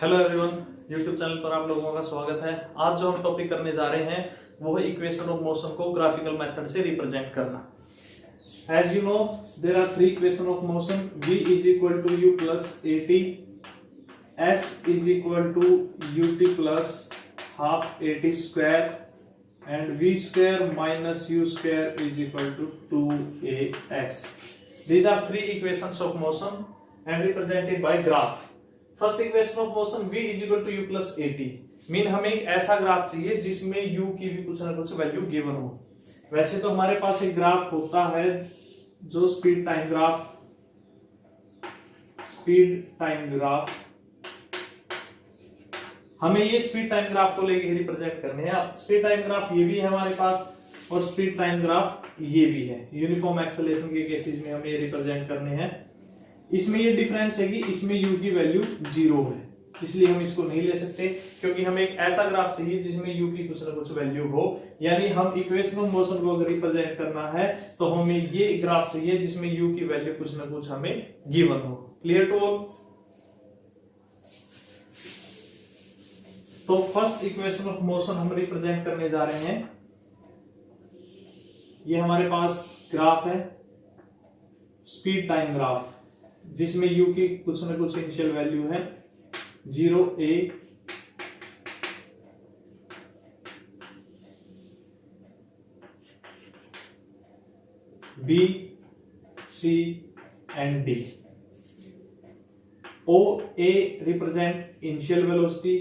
Hello everyone, YouTube channel पर आप लोगों का स्वागत है। आज जो हम टॉपिक करने जा रहे हैं वो है इक्वेशन ऑफ मोशन को ग्राफिकल मेथड से रिप्रेजेंट करना। As you know, there are three equation of motion. v is equal to u plus at, s is equal to ut plus half at square and v square minus u square is equal to 2as. These are three equations of motion and represented by graph. First equation of motion v is equal to u plus at mean हमें एक ऐसा graph चाहिए जिसमें u की भी कुछ ना कुछ वैल्यू गिवन हो। वैसे तो हमारे पास एक ग्राफ होता है जो स्पीड टाइम ग्राफ, हमें ये स्पीड टाइम ग्राफ को लेके रिप्रेजेंट करने हैं। अब स्पीड टाइम ग्राफ ये भी है हमारे पास और स्पीड टाइम ग्राफ ये भी है। यूनिफॉर्म एक्सेलरेशन के केसेस में हमें ये रिप्रेजेंट करने हैं। इसमें ये डिफरेंस है कि इसमें u की वैल्यू 0 है, इसलिए हम इसको नहीं ले सकते क्योंकि हमें एक ऐसा ग्राफ चाहिए जिसमें u की कुछ ना कुछ वैल्यू हो। यानी हम इक्वेशन ऑफ मोशन को अगर रिप्रेजेंट करना है तो हमें ये ग्राफ चाहिए जिसमें u की वैल्यू कुछ ना कुछ हमें गिवन हो। Clear to all? तो फर्स्ट इक्वेशन ऑफ मोशन हम रिप्रेजेंट करने जा रहे हैं। ये हमारे पास ग्राफ है स्पीड टाइम ग्राफ जिसमें u की कुछ ना कुछ इनिशियल वैल्यू है 0a, b, c and d. OA represent initial velocity,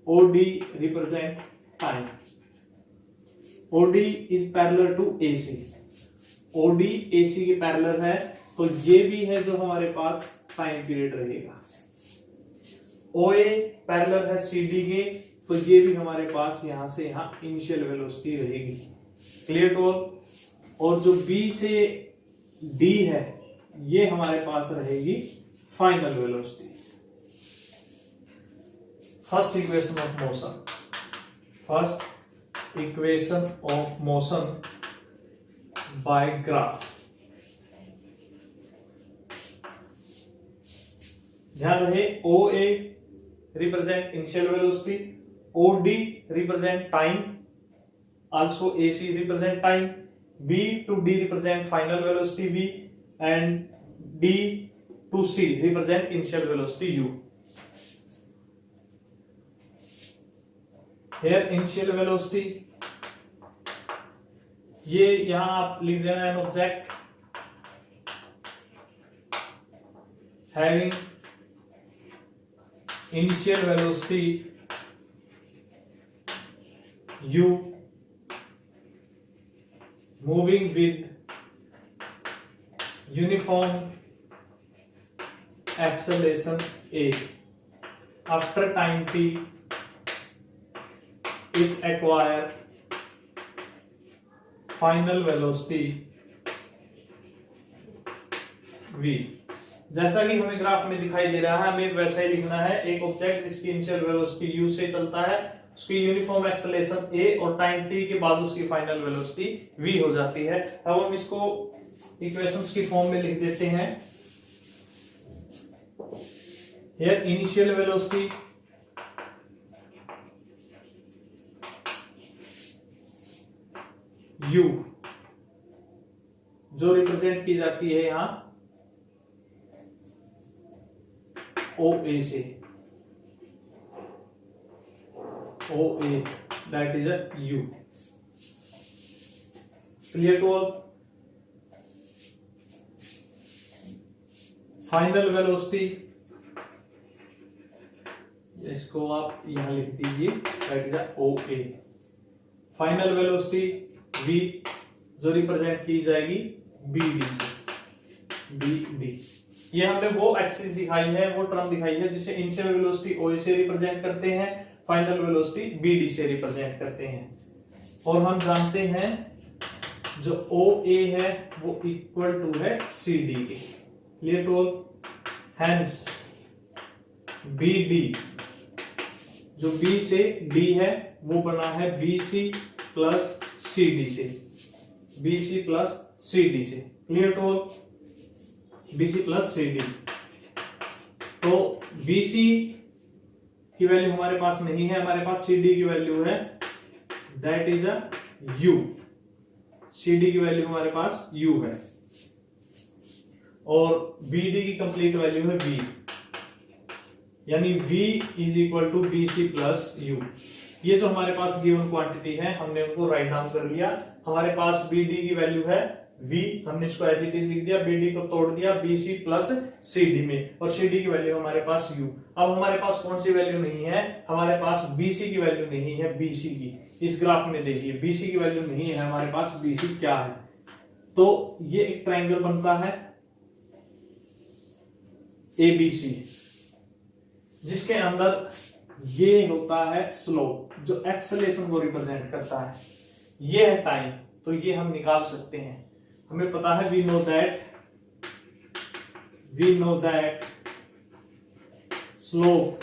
OD represent time. OD is parallel to AC. OD AC के पैरेलल है तो ये भी है जो हमारे पास टाइम पीरियड रहेगा। OA पैरेलल है CD के तो ये भी हमारे पास यहां से यहां इनिशियल वेलोसिटी रहेगी। Clear to all? और जो B से D है ये हमारे पास रहेगी final velocity. First equation of motion by graph. ध्यान रहे, OA represent initial velocity, OD represent time, also AC represent time, B to D represent final velocity V, and D to C represent initial velocity U. Here initial velocity, ये यहां आप लिख देना an object having initial velocity u moving with uniform acceleration a. After time t it acquire final velocity v. जैसा कि हमें graph में दिखाई दे रहा है हमें वैसा ही लिखना है। एक ऑब्जेक्ट जिसकी इनिशियल वेलोसिटी u से चलता है, उसकी यूनिफॉर्म एक्सेलरेशन a और टाइम t के बाद उसकी फाइनल वेलोसिटी v हो जाती है। अब हम इसको इक्वेशंस की फॉर्म में लिख देते हैं। हियर इनिशियल वेलोसिटी u जो रिप्रेजेंट की जाती है यहां OA से, OA that is a U. Clear to all? Final velocity इसको आप यहां लिख दीजिए, that is a OA. Final velocity V जो रिप्रेजेंट की जाएगी BD से, BD। ये हमने वो एक्सिस दिखाई है, वो टर्म दिखाई है जिसे इनिशियल वेलोसिटी OA से रिप्रेजेंट करते हैं, फाइनल वेलोसिटी BD से रिप्रेजेंट करते हैं। और हम जानते हैं जो OA है वो इक्वल टू है CD के। Clear to all? Hence BD जो B से D है वो बना है BC प्लस CD से, BC प्लस CD से। Clear to all? BC plus CD। तो BC की वैल्यू हमारे पास नहीं है, हमारे पास सी डी की वैल्यू है, that is a u. C D की वैल्यू हमारे पास यू है और बी डी की कंप्लीट वैल्यू है वी, यानी v is equal to B C plus u. ये जो हमारे पास गिवन क्वांटिटी है हमने उनको राइट डाउन कर लिया। हमारे पास बी डी की वैल्यू है v, हमने इसको एज इट इज लिख दिया, बी डी को तोड़ दिया B C plus C D में, और सी डी की वैल्यू हमारे पास u। अब हमारे पास कौन सी वैल्यू नहीं है, हमारे पास बी सी की वैल्यू नहीं है, बी सी की। इस ग्राफ में देखिए बी सी की वैल्यू नहीं है हमारे पास, बी सी क्या है, तो ये एक ट्रायंगल बनता है ABC, जिसके अंदर ये होता है स्लोप जो एक्सेलेरेशन को रिप्रेजेंट करता है, ये है टाइम, तो ये हम निकाल सकते हैं। हमें पता है we know that slope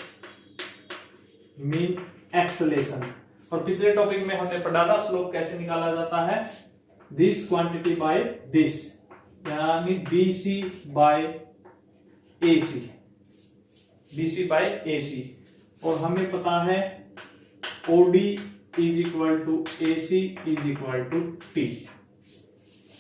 mean acceleration. और पिछले टॉपिक में हमने पढ़ा था स्लोप कैसे निकाला जाता है, दिस क्वांटिटी बाय दिस, यानी BC by AC, BC by AC। और हमें पता है OD is equal to AC is equal to T।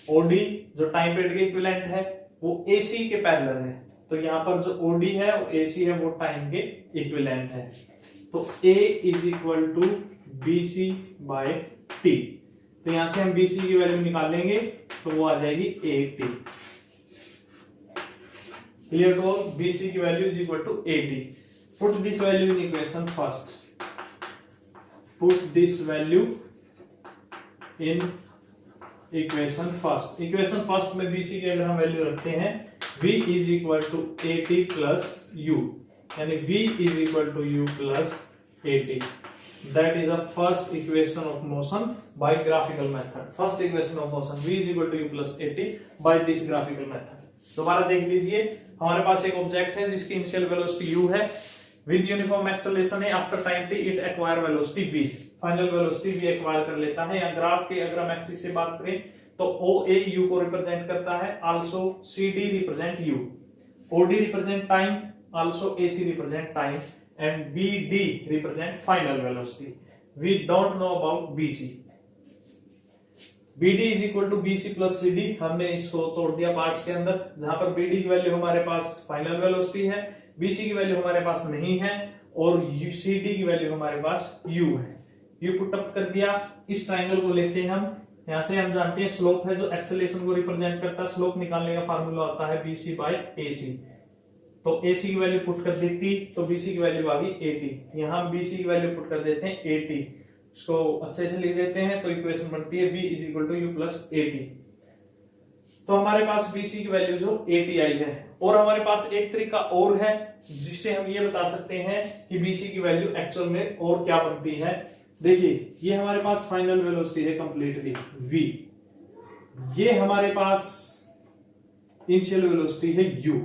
OD जो टाइम पीरियड के इक्विवेलेंट है वो AC के पैरेलल है, तो यहां पर जो OD है वो AC है, वो टाइम के इक्विवेलेंट है। तो A is equal to BC by T, तो यहां से हम BC की वैल्यू निकालेंगे तो वो आ जाएगी 80। Clear to all? BC की वैल्यू is equal to 80। Put this value in equation first. Put this value in equation first. Equation first में BC की अगर हम वैल्यू रखते हैं, V is equal to 80 plus U, यानी V is equal to U plus 80. That is a first equation of motion by graphical method. First equation of motion V is equal to U plus 80 by this graphical method. दोबारा देख लीजिए, हमारे पास एक object है जिसकी initial velocity u है, with uniform acceleration है, after time t it acquire velocity v, final velocity v acquire कर लेता है। या ग्राफ के अगर हम एक्सिस से बात करें तो OA u को रिप्रेजेंट करता है, also CD represent u, OD represent time, also AC represent time, and BD represent final velocity. We don't know about BC। BD is equal to BC plus CD, हमने इसको तोड़ दिया parts के अंदर, जहां पर BD की वैल्यू हमारे पास फाइनल वेलोसिटी है, BC की वैल्यू हमारे पास नहीं है, और CD की वैल्यू हमारे पास U है। U पुट अप कर दिया। इस ट्रायंगल को लेते हैं हम, यहां से हम जानते हैं स्लोप है जो एक्सेलरेशन को रिप्रेजेंट करता है, स्लोप निकालने का फार्मूला होता है BC बाय AC। तो AC की वैल्यू पुट कर देती तो BC की वैल्यू आ गई 80, यहां हम BC की वैल्यू पुट कर देते हैं 80, इसको अच्छे से लिख देते हैं तो इक्वेशन बनती है V is equal to U plus 80। तो हमारे पास BC की वैल्यू जो 80 आई है, और हमारे पास एक तरीका और है जिससे हम ये बता सकते हैं कि BC की वैल्यू एक्चुअल में और क्या बनती है। देखिए ये हमारे पास फाइनल वेलोसिटी है कंप्लीटली V, ये हमारे पास इनिशियल वेलोसिटी है U।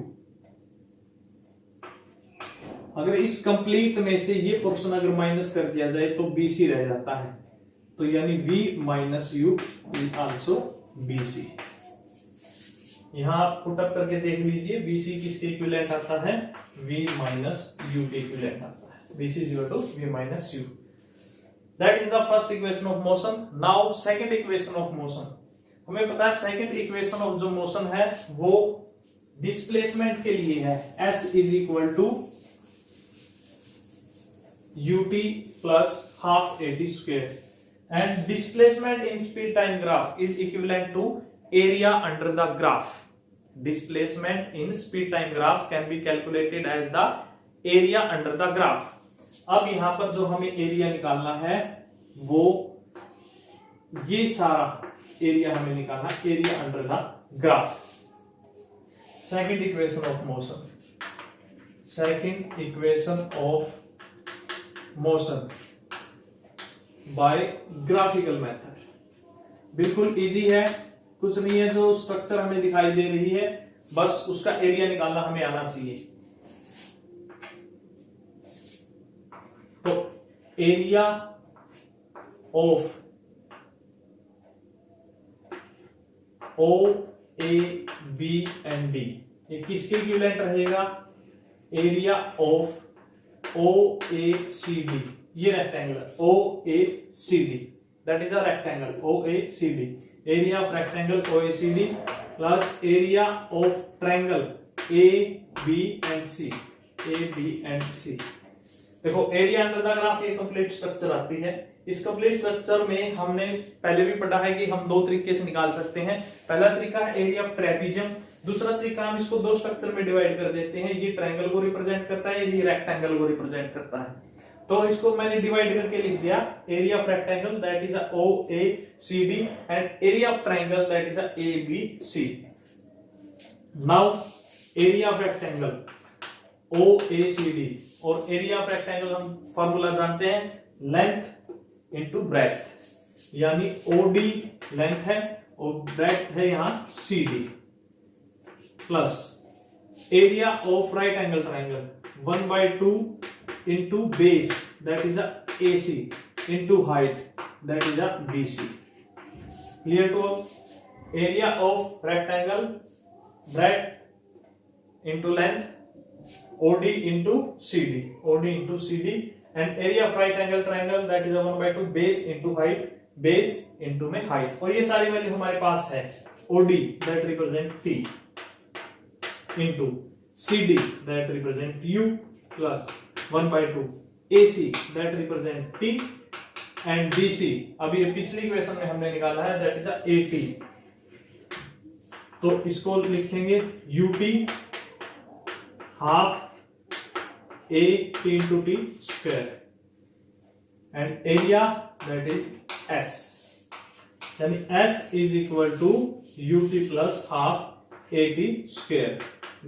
अगर इस कंप्लीट में से ये पोर्शन अगर माइनस कर दिया जाए तो BC रह जाता है, तो यानी V minus U is also BC। यहां पुट अप करके देख लीजिए, BC किसके इक्विवेलेंट आता है, V माइनस U के इक्विवेलेंट आता है, BC is equal to V minus U। That is the first equation of motion. Now second equation of motion, हमें पता है सेकंड इक्वेशन ऑफ जो मोशन है वो डिस्प्लेसमेंट के लिए है, S is equal to ut plus half at square, and displacement in speed time graph is equivalent to area under the graph. Displacement in speed time graph can be calculated as the area under the graph. अब यहां पर जो हमें area निकालना है वो ये सारा एरिया हमें निकालना, area under the graph. Second equation of motion, second equation of motion by graphical method. बिल्कुल इजी है, कुछ नहीं है, जो स्ट्रक्चर हमें दिखाई दे रही है बस उसका एरिया निकालना हमें आना चाहिए। तो area of O A B and D ये किसके इक्विवेलेंट रहेगा, एरिया ऑफ OACD, ये rectangle OACD, that is a rectangle OACD, area of rectangle OACD plus area of triangle ABC। देखो एरिया अंडर द ग्राफ ये complete structure आती है। इस complete structure में हमने पहले भी पढ़ा है कि हम दो तरीके से निकाल सकते हैं। पहला तरीका है एरिया ऑफ ट्रेपीजियम, दूसरा तरीका हम इसको दो स्ट्रक्चर में डिवाइड कर देते हैं। ये ट्रायंगल को रिप्रेजेंट करता है, ये रेक्टेंगल को रिप्रेजेंट करता है। तो इसको मैंने डिवाइड करके लिख दिया, area of rectangle that is OACD and area of triangle that is ABC। Now area of rectangle OACD और एरिया ऑफ रेक्टेंगल हम फॉर्मूला जानते हैं, लेंथ इनटू ब्रेथ, यानी OD लेंथ है और ब्रेथ है यहां CD, plus area of right angle triangle 1/2 into base that is AC into height that is BC। Clear to all? Area of rectangle breadth into length OD into CD and area of right angle triangle that is 1/2 base into height, base into में height, और ये सारी value हमारे पास है। OD that represent T into CD that represent U plus 1/2 AC that represent T and BC अभी ये पिछली equation में हमने निकाला है that is AT, तो इसको लिखेंगे UT half A T into T square and area that is S, यानी S is equal to UT plus half AT square,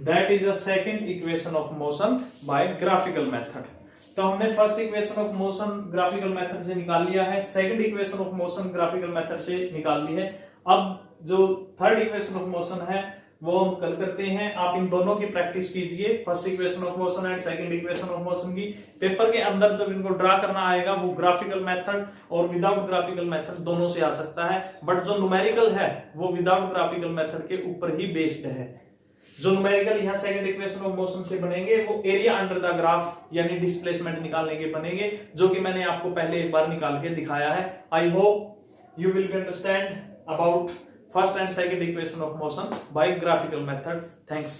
that is the second equation of motion by graphical method। तो हमने first equation of motion graphical method से निकाल लिया है, second equation of motion graphical method से निकाल ली है। अब जो थर्ड इक्वेशन ऑफ मोशन है वो हम कल करते हैं। आप इन दोनों की प्रैक्टिस कीजिए, first equation of motion and second equation of motion की। पेपर के अंदर जब इनको ड्रा करना आएगा वो ग्राफिकल मेथड और विदाउट ग्राफिकल मेथड दोनों से आ सकता है, बट जो न्यूमेरिकल है वो विदाउट ग्राफिकल मेथड के ऊपर ही बेस्ड है। जो न्यूमेरिकल यहाँ सेकंड इक्वेशन ऑफ मोशन से बनेंगे वो एरिया अंडर द ग्राफ यानी डिस्प्लेसमेंट निकालने के बनेंगे, जो कि मैंने आपको पहले एक बार निकाल के दिखाया है। I hope you will understand about first and second equation of motion by graphical method. Thanks.